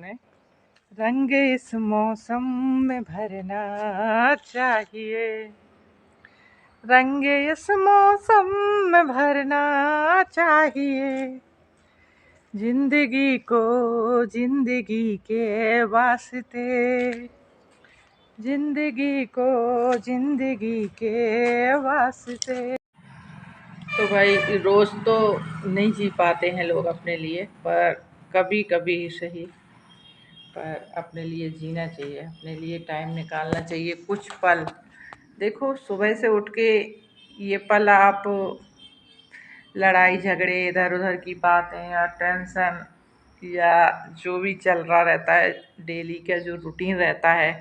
आपने। रंग इस मौसम में भरना चाहिए, रंग इस मौसम में भरना चाहिए, जिंदगी को जिंदगी के वास्ते, जिंदगी को जिंदगी के वास्ते। तो भाई रोज तो नहीं जी पाते हैं लोग अपने लिए, पर कभी कभी ही सही, पर अपने लिए जीना चाहिए, अपने लिए टाइम निकालना चाहिए कुछ पल। देखो सुबह से उठ के ये पल आप लड़ाई झगड़े इधर उधर की बातें या टेंशन या जो भी चल रहा रहता है डेली का जो रूटीन रहता है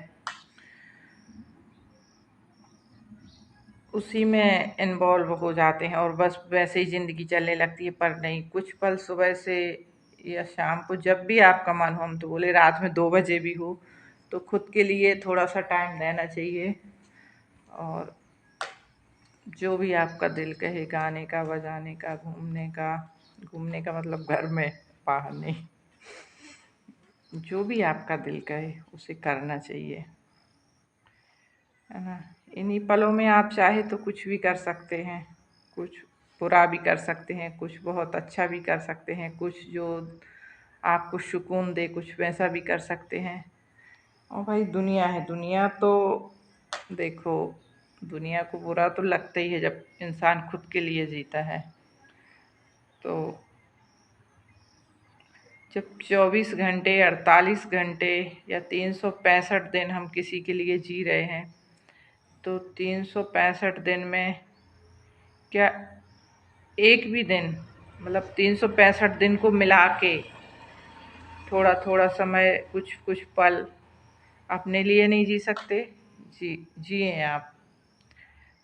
उसी में इन्वॉल्व हो जाते हैं और बस वैसे ही ज़िंदगी चलने लगती है। पर नहीं, कुछ पल सुबह से या शाम को जब भी आपका मन हो, हम तो बोले रात में 2 बजे भी हो, तो खुद के लिए थोड़ा सा टाइम देना चाहिए। और जो भी आपका दिल कहे, गाने का, बजाने का, घूमने का मतलब घर में, बाहर नहीं, जो भी आपका दिल कहे उसे करना चाहिए, है ना। इन्हीं पलों में आप चाहे तो कुछ भी कर सकते हैं, कुछ बुरा भी कर सकते हैं, कुछ बहुत अच्छा भी कर सकते हैं, कुछ जो आपको सुकून दे कुछ वैसा भी कर सकते हैं। और भाई दुनिया है, दुनिया तो देखो, दुनिया को बुरा तो लगता ही है जब इंसान खुद के लिए जीता है। तो जब 24 घंटे, 48 घंटे या 365 दिन हम किसी के लिए जी रहे हैं, तो 365 दिन में क्या एक भी दिन, मतलब 365 दिन को मिला के थोड़ा थोड़ा समय, कुछ कुछ पल अपने लिए नहीं जी सकते? जिए आप।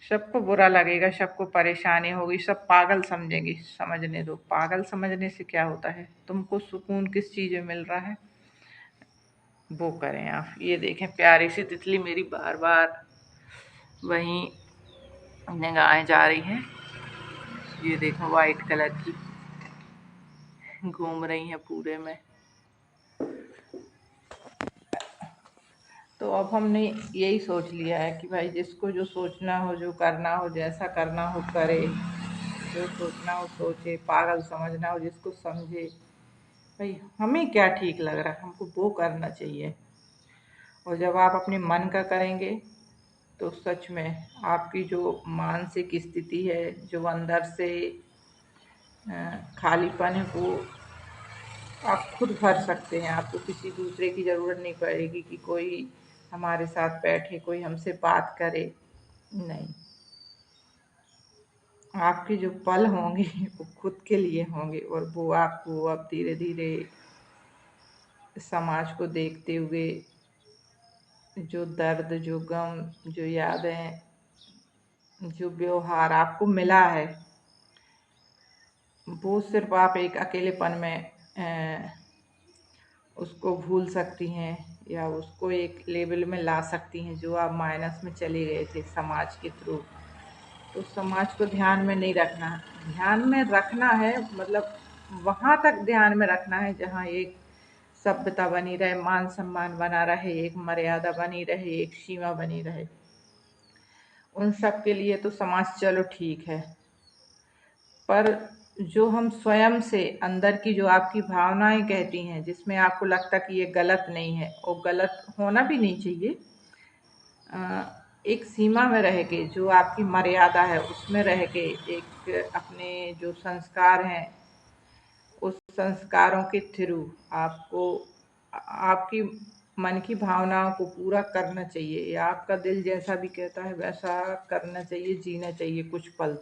सबको बुरा लगेगा, सबको परेशानी होगी, सब पागल समझेंगे, समझने दो, पागल समझने से क्या होता है। तुमको सुकून किस चीज़ में मिल रहा है वो करें आप। ये देखें प्यारी सी तितली मेरी बार बार वहीं निगाहें जा रही हैं, ये देखो वाइट कलर की घूम रही हैं पूरे में। तो अब हमने यही सोच लिया है कि भाई जिसको जो सोचना हो, जो करना हो, जैसा करना हो करे, जो सोचना हो सोचे, पागल समझना हो जिसको समझे। भाई हमें क्या ठीक लग रहा है हमको वो करना चाहिए। और जब आप अपने मन का करेंगे तो सच में आपकी जो मानसिक स्थिति है, जो अंदर से खालीपन है, वो आप खुद भर सकते हैं। आपको किसी दूसरे की ज़रूरत नहीं पड़ेगी कि कोई हमारे साथ बैठे, कोई हमसे बात करे, नहीं। आपके जो पल होंगे वो खुद के लिए होंगे, और वो आपको अब धीरे धीरे समाज को देखते हुए जो दर्द, जो गम, जो यादें, जो व्यवहार आपको मिला है, वो सिर्फ आप एक अकेलेपन में उसको भूल सकती हैं या उसको एक लेवल में ला सकती हैं जो आप माइनस में चले गए थे समाज के थ्रू। तो समाज को ध्यान में नहीं रखना, ध्यान में रखना है, मतलब वहाँ तक ध्यान में रखना है जहाँ एक सभ्यता बनी रहे, मान सम्मान बना रहे, एक मर्यादा बनी रहे, एक सीमा बनी रहे। उन सब के लिए तो समाज चलो ठीक है, पर जो हम स्वयं से अंदर की जो आपकी भावनाएं कहती हैं, जिसमें आपको लगता कि ये गलत नहीं है और गलत होना भी नहीं चाहिए, एक सीमा में रह के, जो आपकी मर्यादा है उसमें रह के, एक अपने जो संस्कार हैं उस संस्कारों के थ्रू आपको आपकी मन की भावनाओं को पूरा करना चाहिए, या आपका दिल जैसा भी कहता है वैसा करना चाहिए, जीना चाहिए कुछ पल।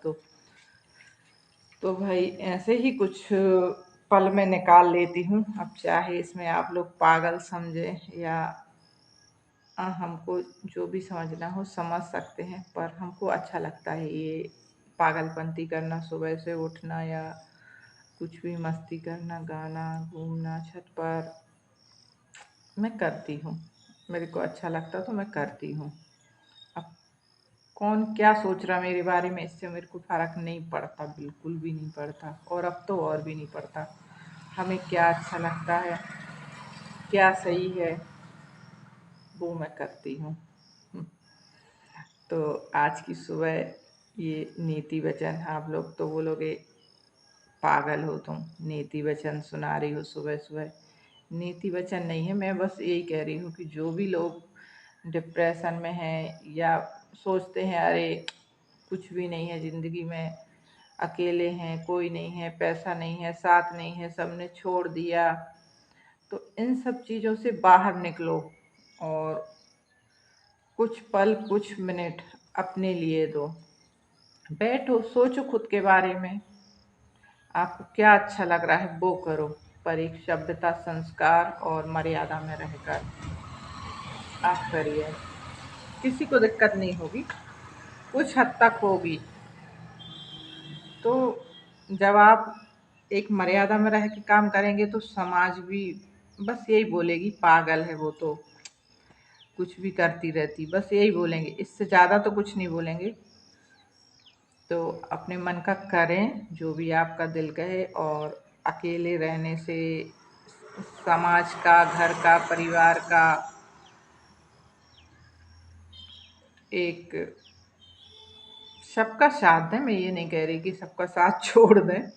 तो भाई ऐसे ही कुछ पल में निकाल लेती हूँ। अब चाहे इसमें आप लोग पागल समझे या हमको जो भी समझना हो समझ सकते हैं, पर हमको अच्छा लगता है ये पागलपंती करना, सुबह से उठना या कुछ भी मस्ती करना, गाना, घूमना छत पर, मैं करती हूँ। मेरे को अच्छा लगता तो मैं करती हूँ। अब कौन क्या सोच रहा मेरे बारे में, इससे मेरे को फ़र्क नहीं पड़ता, बिल्कुल भी नहीं पड़ता, और अब तो और भी नहीं पड़ता। हमें क्या अच्छा लगता है क्या सही है वो मैं करती हूँ। तो आज की सुबह ये नीति वचन, आप लोग तो बोलोगे पागल हो तुम, नीति वचन सुना रही हो सुबह सुबह। नीति वचन नहीं है, मैं बस यही कह रही हूँ कि जो भी लोग डिप्रेशन में हैं या सोचते हैं अरे कुछ भी नहीं है ज़िंदगी में, अकेले हैं, कोई नहीं है, पैसा नहीं है, साथ नहीं है, सबने छोड़ दिया, तो इन सब चीज़ों से बाहर निकलो और कुछ पल कुछ मिनट अपने लिए दो। बैठो, सोचो खुद के बारे में, आपको क्या अच्छा लग रहा है वो करो, पर एक सभ्यता, संस्कार और मर्यादा में रहकर आप करिए। किसी को दिक्कत नहीं होगी, कुछ हद तक होगी। तो जब आप एक मर्यादा में रह के काम करेंगे तो समाज भी बस यही बोलेगी पागल है वो तो, कुछ भी करती रहती, बस यही बोलेंगे, इससे ज़्यादा तो कुछ नहीं बोलेंगे। तो अपने मन का करें जो भी आपका दिल कहे, और अकेले रहने से समाज का, घर का, परिवार का एक सबका साथ दें। मैं ये नहीं कह रही कि सबका साथ छोड़ दें,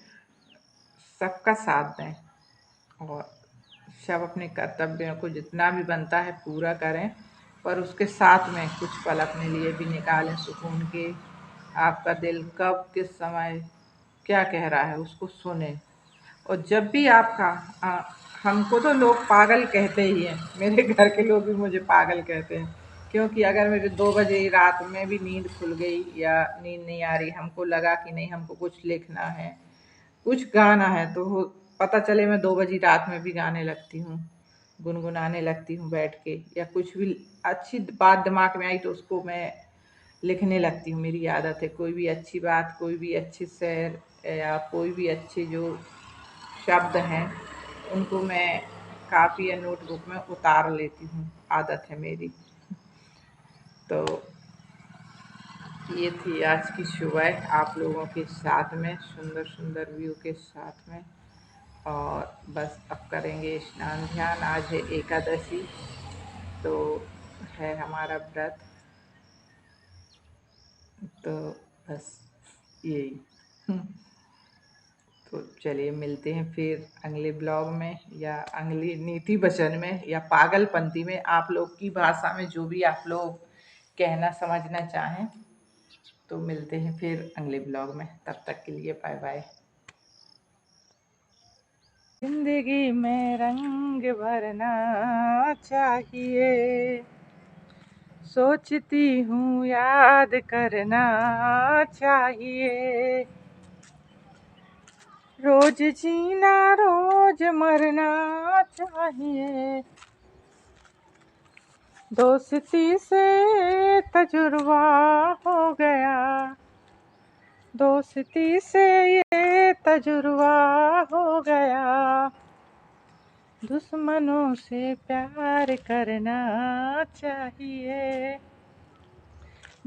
सबका साथ दें और सब अपने कर्तव्यों को जितना भी बनता है पूरा करें, पर उसके साथ में कुछ पल अपने लिए भी निकालें सुकून के। आपका दिल कब किस समय क्या कह रहा है उसको सुने। और जब भी आपका हमको तो लोग पागल कहते ही हैं, मेरे घर के लोग भी मुझे पागल कहते हैं, क्योंकि अगर मेरे 2 बजे रात में भी नींद खुल गई या नींद नहीं आ रही, हमको लगा कि नहीं हमको कुछ लिखना है, कुछ गाना है, तो पता चले मैं 2 बजी रात में भी गाने लगती हूँ, गुनगुनाने लगती हूँ बैठ के, या कुछ भी अच्छी बात दिमाग में आई तो उसको मैं लिखने लगती हूँ। मेरी आदत है, कोई भी अच्छी बात, कोई भी अच्छी शेर या कोई भी अच्छे जो शब्द हैं उनको मैं कापी या नोटबुक में उतार लेती हूँ, आदत है मेरी। तो ये थी आज की सुबह आप लोगों के साथ में, सुंदर सुंदर व्यू के साथ में। और बस अब करेंगे स्नान ध्यान, आज है एकादशी, तो है हमारा व्रत। तो बस यही। तो चलिए मिलते हैं फिर अगले ब्लॉग में या अगली नीति वचन में या पागलपंती में, आप लोग की भाषा में जो भी आप लोग कहना समझना चाहें। तो मिलते हैं फिर अगले ब्लॉग में, तब तक के लिए बाय बाय। जिंदगी में रंग भरना चाहिए, सोचती हूँ याद करना चाहिए, रोज जीना रोज मरना चाहिए, दोस्ती से तजुर्बा हो गया, दोस्ती से ये तजुर्बा हो गया, दुश्मनों से प्यार करना चाहिए,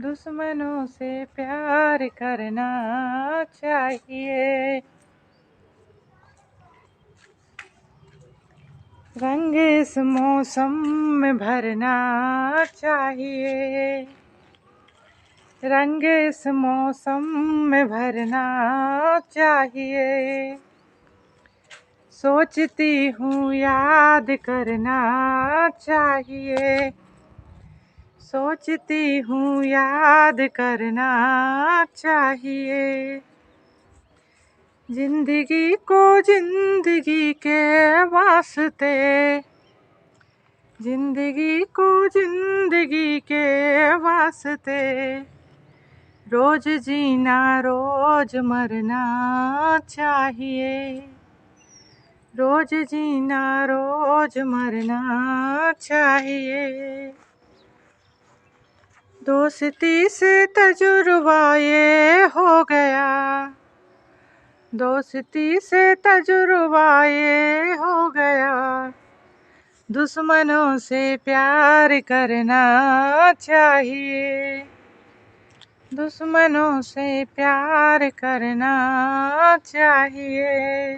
दुश्मनों से प्यार करना चाहिए, रंग इस मौसम में भरना चाहिए, रंग इस मौसम में भरना चाहिए, सोचती हूँ याद करना चाहिए, सोचती हूँ याद करना चाहिए, जिंदगी को जिंदगी के वास्ते, जिंदगी को जिंदगी के वास्ते, रोज जीना रोज मरना चाहिए, रोज जीना रोज मरना चाहिए, दोस्ती से तजुर्बा ये हो गया, दोस्ती से तजुर्बा ये हो गया, दुश्मनों से प्यार करना चाहिए, दुश्मनों से प्यार करना चाहिए,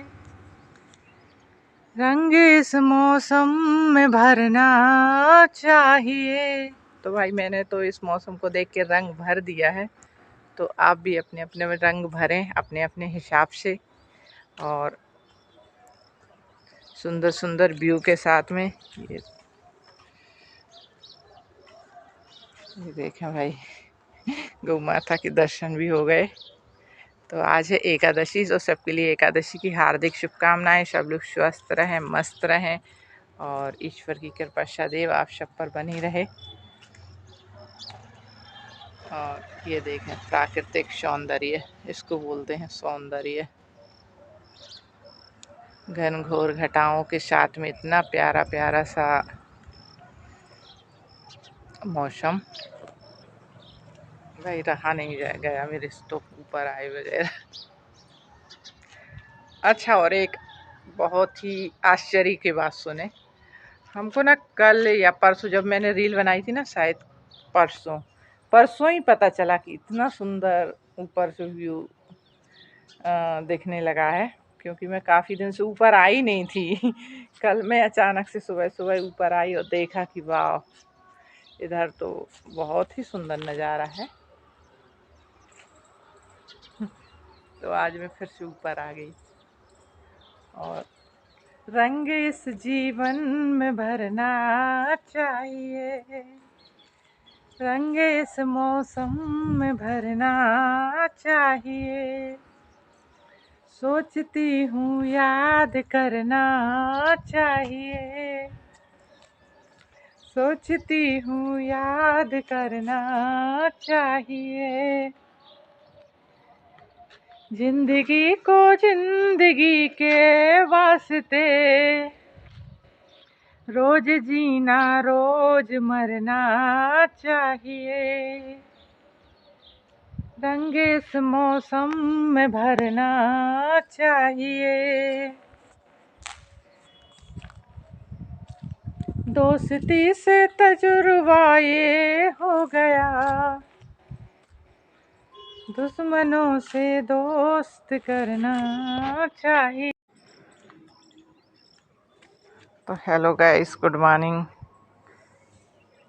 रंग इस मौसम में भरना चाहिए। तो भाई मैंने तो इस मौसम को देख के रंग भर दिया है, तो आप भी अपने अपने रंग भरें अपने अपने हिसाब से, और सुंदर सुंदर व्यू के साथ में। ये देखें भाई, गौ माता के दर्शन भी हो गए। तो आज है एकादशी, तो सबके लिए एकादशी की हार्दिक शुभकामनाएं। सब लोग स्वस्थ रहें, मस्त रहें, और ईश्वर की कृपा सदैव आप सब पर बनी रहे। और ये देखें प्राकृतिक सौंदर्य, इसको बोलते हैं सौंदर्य। घनघोर घटाओं के साथ में इतना प्यारा प्यारा सा मौसम, भाई रहा नहीं गया मेरे स्टोव ऊपर आए वगैरह। अच्छा, और एक बहुत ही आश्चर्य की बात सुने। हमको ना कल या परसों जब मैंने रील बनाई थी ना, शायद परसों परसों ही पता चला कि इतना सुंदर ऊपर से व्यू दिखने लगा है, क्योंकि मैं काफ़ी दिन से ऊपर आई नहीं थी। कल मैं अचानक से सुबह सुबह ऊपर आई और देखा कि वाह, इधर तो बहुत ही सुंदर नज़ारा है। तो आज मैं फिर से ऊपर आ गई। और रंग इस जीवन में भरना चाहिए, रंग इस मौसम में भरना चाहिए। सोचती हूँ याद करना चाहिए, सोचती हूँ याद करना चाहिए। जिंदगी को जिंदगी के वास्ते, रोज जीना रोज मरना चाहिए। रंग इस मौसम में भरना चाहिए। दोस्ती से तजुर्बा ये हो गया, दुश्मनों से दोस्त करना चाहिए। तो हेलो गाइस, गुड मॉर्निंग।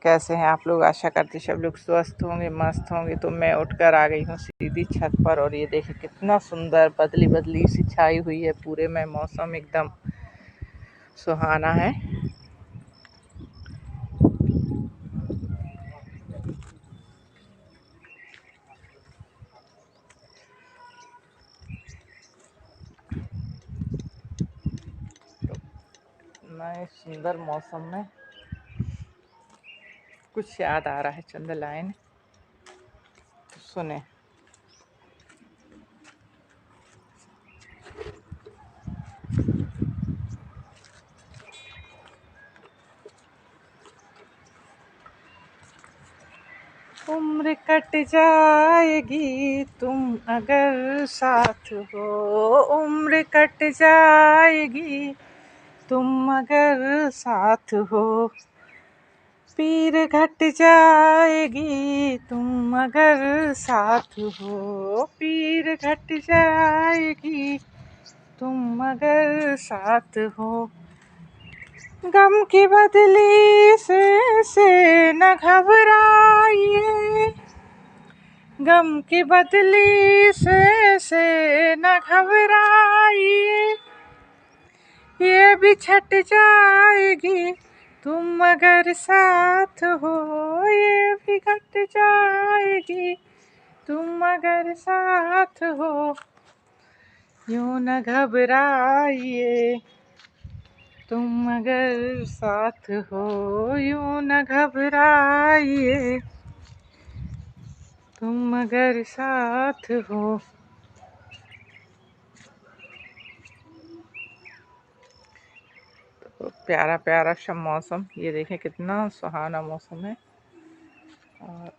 कैसे हैं आप लोग? आशा करती सब लोग स्वस्थ होंगे, मस्त होंगे। तो मैं उठकर आ गई हूँ सीधी छत पर, और ये देखिए कितना सुंदर बदली बदली सी छाई हुई है पूरे में, मौसम एकदम सुहाना है। नए सुंदर मौसम में कुछ याद आ रहा है, चंद लाइन तो सुने। उम्र कट जाएगी तुम अगर साथ हो, उम्र कट जाएगी तुम अगर साथ हो। पीर घट जाएगी तुम अगर साथ हो, पीर घट जाएगी तुम अगर साथ हो। गम की बदली से न घबराइए, गम की बदली से न घबराइए। ये भी छट जाएगी तुम अगर साथ हो, ये भी घट जाएगी तुम अगर साथ हो। यूं न घबराइए तुम अगर साथ हो, यूं न घबराइए तुम अगर साथ हो। तो प्यारा प्यारा सा मौसम, ये देखें कितना सुहाना मौसम है। और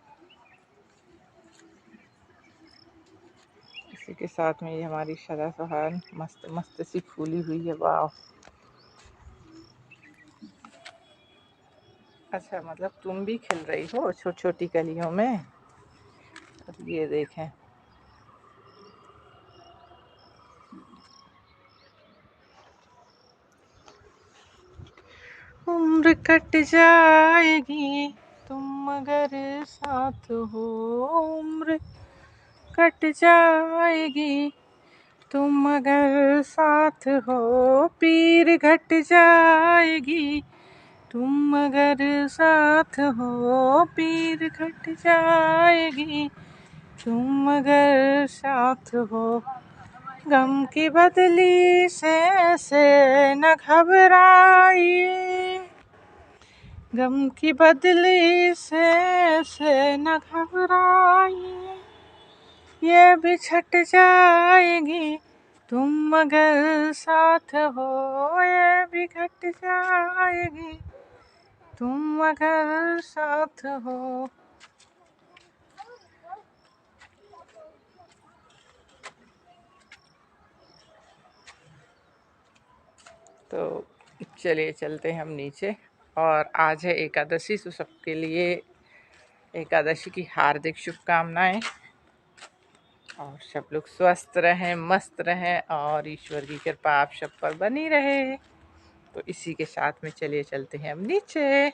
इसी के साथ में ये हमारी सदा सुहान मस्त मस्त सी फूली हुई है। वाह, अच्छा, मतलब तुम भी खिल रही हो छोटी छोटी कलियों में। ये देखें, कट जाएगी तुम अगर साथ हो, उम्र कट जाएगी तुम अगर साथ हो, पीर घट जाएगी तुम अगर साथ हो, पीर घट जाएगी तुम अगर साथ हो। गम की बदली से न घबराइए, गम की बदली से न घबराइए, ये भी छट जाएगी तुम अगर साथ हो, ये भी घट जाएगी तुम अगर साथ हो। तो चलिए चलते हैं हम नीचे। और आज है एकादशी, तो सबके लिए एकादशी की हार्दिक शुभकामनाएं। और सब लोग स्वस्थ रहें, मस्त रहें और ईश्वर की कृपा आप सब पर बनी रहे। तो इसी के साथ में चलिए चलते हैं हम नीचे।